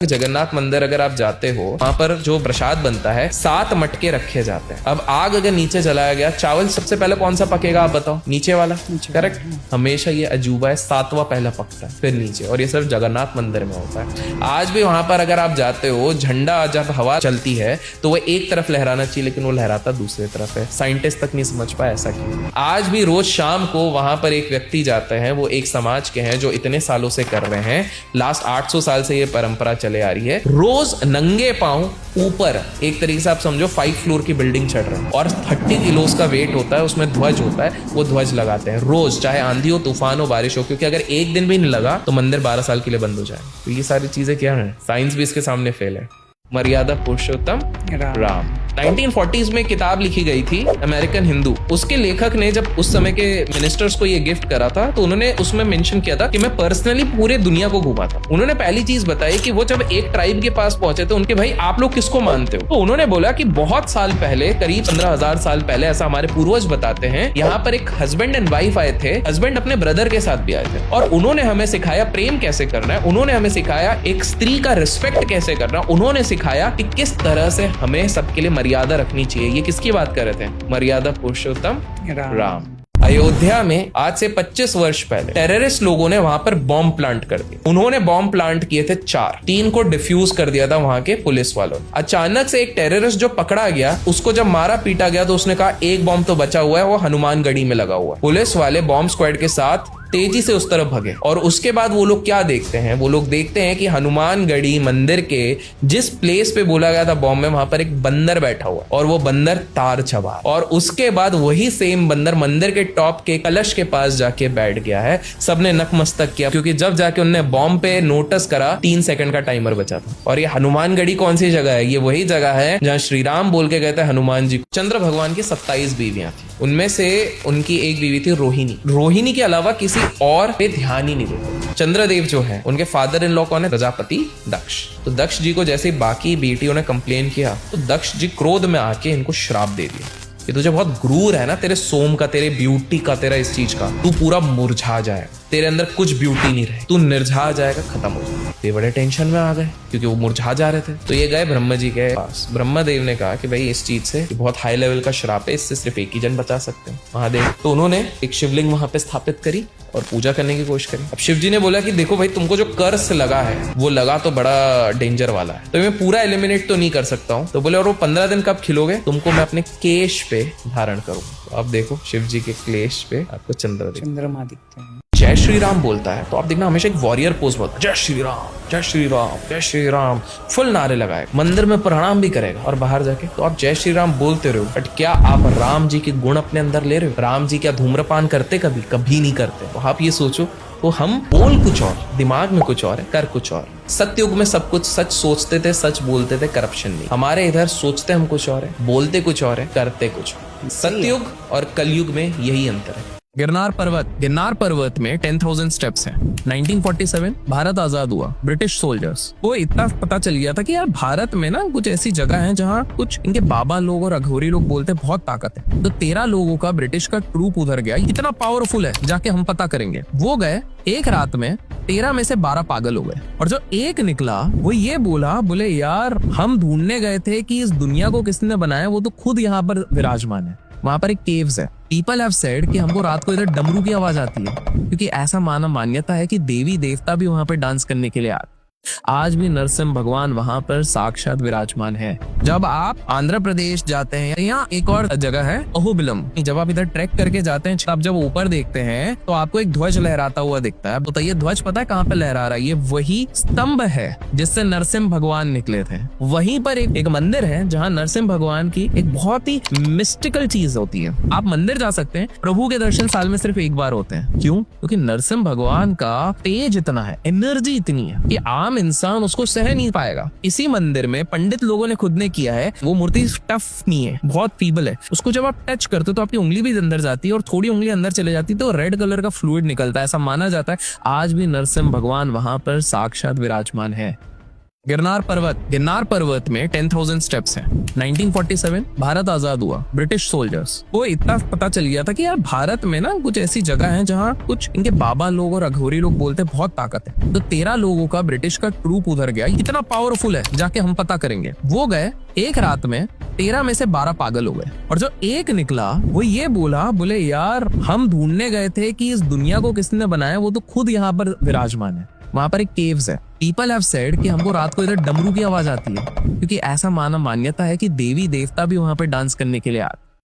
जगन्नाथ मंदिर अगर आप जाते हो, वहां पर जो प्रसाद बनता है 7 मटके रखे जाते हैं। अब आग अगर नीचे जलाया गया, चावल सबसे पहले कौन सा पकेगा आप बताओ? नीचे वाला, करेक्ट। हमेशा ये अजूबा है, 7वां पहला पकता है फिर नीचे, और ये सिर्फ जगन्नाथ मंदिर में होता है। आज भी वहां पर अगर आप जाते हो, झंडा जब हवा चलती है तो वो एक तरफ लहराना चाहिए, लेकिन वो लहराता दूसरी तरफ है। साइंटिस्ट तक नहीं समझ पाए ऐसा क्यों। आज भी रोज शाम को वहां पर एक व्यक्ति जाते हैं, वो एक समाज के हैं जो इतने सालों से कर रहे हैं, लास्ट 800 साल से ये परंपरा चले आ रही है। रोज नंगे पांव ऊपर, एक तरीके से आप समझो 5 फ्लोर की बिल्डिंग चढ़ रहे हैं, और 30 किलोस का वेट होता है, उसमें ध्वज होता है, वो ध्वज लगाते हैं रोज, चाहे आंधी हो, तूफान हो, बारिश हो, क्योंकि अगर एक दिन भी नहीं लगा तो मंदिर 12 साल के लिए बंद हो जाए। तो ये सारी चीजें क्या है, साइंस भी इसके सामने फेल है। मर्यादा पुरुषोत्तम राम 1940s में किताब लिखी गई थी, अमेरिकन हिंदू। उसके लेखक ने जब उस समय के मिनिस्टर्स को ये गिफ्ट करा था, तो उन्होंने उसमें मेंशन किया था कि मैं पर्सनली पूरे दुनिया को घूमा था। उन्होंने पहली चीज बताई कि वो जब एक ट्राइब के पास पहुंचे थे, उनके भाई आप लोग किसको मानते हो? तो उन्होंने बोला कि बहुत साल पहले, करीब 15,000 साल पहले, ऐसा हमारे पूर्वज बताते हैं, यहाँ पर एक हस्बैंड एंड वाइफ आए थे। हस्बैंड अपने ब्रदर के साथ भी आए थे, और उन्होंने हमें सिखाया प्रेम कैसे करना है, उन्होंने हमें सिखाया एक स्त्री का रिस्पेक्ट कैसे करना, उन्होंने सिखाया कि किस तरह से हमें सबके लिए मर्यादा रखनी चाहिए। ये किसकी बात कर रहे थे? मर्यादा पुरुषोत्तम राम। अयोध्या में आज से 25 वर्ष पहले टेररिस्ट लोगों ने वहां पर बॉम्ब प्लांट कर दिया। उन्होंने बॉम्ब प्लांट किए थे 4, 3 को डिफ्यूज कर दिया था वहां के पुलिस वालों ने। अचानक से एक टेररिस्ट जो पकड़ा गया, उसको जब मारा पीटा गया तो उसने कहा एक बॉम्ब तो बचा हुआ है, वो हनुमानगढ़ी में लगा हुआ है। पुलिस वाले बॉम्ब स्क्वाड के साथ तेजी से उस तरफ भगे, और उसके बाद वो लोग क्या देखते हैं? वो लोग देखते हैं कि हनुमानगढ़ी मंदिर के जिस प्लेस पे बोला गया था बॉम्ब में, वहां पर एक बंदर बैठा हुआ, और वो बंदर तार चबा, और उसके बाद वही सेम बंदर मंदिर के टॉप के कलश के पास जाके बैठ गया है। सबने नकमस्तक किया, क्योंकि जब जाके उन्होंने बॉम्ब पे नोटिस करा 3 सेकंड का टाइमर बचा था। और ये हनुमानगढ़ी कौन सी जगह है? ये वही जगह है जहाँ श्री राम बोल के गए थे हनुमान जी। चंद्र भगवान की 27 बीवियां थी, उनमें से उनकी एक बीवी थी रोहिणी। रोहिणी के अलावा किसी और पे ध्यान ही नहीं देते। चंद्रदेव जो है, उनके फादर इन लॉ कौन है? प्रजापति दक्ष। तो दक्ष जी को जैसे बाकी बेटियों ने कंप्लेन किया, तो दक्ष जी क्रोध में आके इनको श्राप दे दिया कि तुझे बहुत गुरूर है ना, तेरे सोम का, तेरे ब्यूटी का, तेरा इस चीज का, तू पूरा मुरझा जाए, तेरे अंदर कुछ ब्यूटी नहीं रहे, तू निर्झा जाएगा, खत्म हो जाएगा। ये बड़े टेंशन में आ गए, क्योंकि वो मुरझा जा रहे थे। तो ये गए ब्रह्मा जी के पास। ब्रह्मदेव ने कहा कि भाई इस चीज से बहुत हाई लेवल का श्राप है, इससे सिर्फ एक ही जन बचा सकते हैं, महादेव। तो उन्होंने एक शिवलिंग वहां पे स्थापित करी और पूजा करने की कोशिश करी। अब शिव जी ने बोला कि देखो भाई, तुमको जो कर्स लगा है, वो लगा तो बड़ा डेंजर वाला है, तो मैं पूरा एलिमिनेट तो नहीं कर सकता हूँ। तो बोले और वो 15 दिन कब खिलोगे? तुमको मैं अपने केश पे धारण करूंगा। तो आप देखो शिव जी के केश पे आपको चंद्रमा दिखते हैं। जय श्री राम बोलता है तो आप देखना हमेशा एक वॉरियर पोज बोलता है, जय श्री राम, जय श्री राम, जय श्री राम, फुल नारे लगाए, मंदिर में प्रणाम भी करेगा, और बाहर जाके तो आप जय श्री राम बोलते रहो, बट क्या आप राम जी के गुण अपने अंदर ले रहे हो? राम जी क्या धूम्रपान करते? कभी नहीं करते। तो आप ये सोचो, तो हम बोल कुछ और, दिमाग में कुछ और है, कर कुछ और। सत्युग में सब कुछ सच सोचते थे, सच बोलते थे, करप्शन नहीं। हमारे इधर सोचते हम कुछ और है, बोलते कुछ और है, करते कुछ और। सत्युग और कलयुग में यही अंतर है। गिरनार पर्वत में 10,000 स्टेप्स हैं। 1947 भारत आजाद हुआ, ब्रिटिश सोल्जर्स को इतना पता चल गया था कि यार भारत में ना कुछ ऐसी जगह है जहाँ कुछ इनके बाबा लोग और अघोरी लोग बोलते बहुत ताकत है। तो 13 लोगों का ब्रिटिश का ट्रूप उधर गया, इतना पावरफुल है, जाके हम पता करेंगे। वो गए, एक रात में 13 में से 12 पागल हो गए, और जो एक निकला वो ये बोले यार हम ढूंढने गए थे कि इस दुनिया को किसने बनाया, वो तो खुद यहाँ पर विराजमान है। वहां पर एक केव्स है। पीपल हैव सेड कि हमको रात को इधर डमरू की आवाज आती है, क्योंकि ऐसा मान्यता है कि देवी देवता भी वहां पर डांस करने के लिए आते। आज भी नरसिंह भगवान वहां पर साक्षात विराजमान है। जब आप आंध्र प्रदेश जाते हैं, यहाँ एक और जगह है अहोबिलम, जब आप इधर ट्रैक करके जाते हैं, तब जब ऊपर देखते हैं तो आपको एक ध्वज लहराता हुआ दिखता है। तो ये ध्वज पता है कहाँ पे लहरा रहा है? ये वही स्तंभ है जिससे नरसिंह भगवान निकले थे। वहीं पर एक मंदिर है जहाँ नरसिंह भगवान की एक बहुत ही मिस्टिकल चीज होती है। आप मंदिर जा सकते हैं, प्रभु के दर्शन साल में सिर्फ एक बार होते हैं। क्यों? क्योंकि नरसिंह भगवान का तेज इतना है, एनर्जी इतनी है कि आम इंसान उसको सह नहीं पाएगा। इसी मंदिर में पंडित लोगों ने खुद ने किया है, वो मूर्ति टफ नहीं है, बहुत फीबल है। उसको जब आप टच करते हो तो आपकी उंगली भी अंदर जाती है, और थोड़ी उंगली अंदर चले जाती है तो रेड कलर का फ्लूइड निकलता है, ऐसा माना जाता है। आज भी नरसिंह भगवान वहां पर साक्षात विराजमान है। गिरनार पर्वत में 10,000 स्टेप्स हैं। 1947 भारत आजाद हुआ, ब्रिटिश सोल्जर्स को इतना पता चल गया था कि यार भारत में ना कुछ ऐसी जगह है जहाँ कुछ इनके बाबा लोग और अघोरी लोग बोलते हैं बहुत ताकत है। तो 13 लोगों का ब्रिटिश का ट्रूप उधर गया, इतना पावरफुल है जाके हम पता करेंगे। वो गए, एक रात में 13 में से 12 पागल हो गए, और जो एक निकला वो ये बोले यार हम ढूंढने गए थे कि इस दुनिया को किसने बनाया, वो तो खुद यहाँ पर विराजमान है। वहां पर एक केव्स है। पीपल हैव सेड कि हमको रात को इधर डमरू की आवाज आती है, क्योंकि ऐसा मान्यता है कि देवी देवता भी वहां पर डांस करने के लिए आते।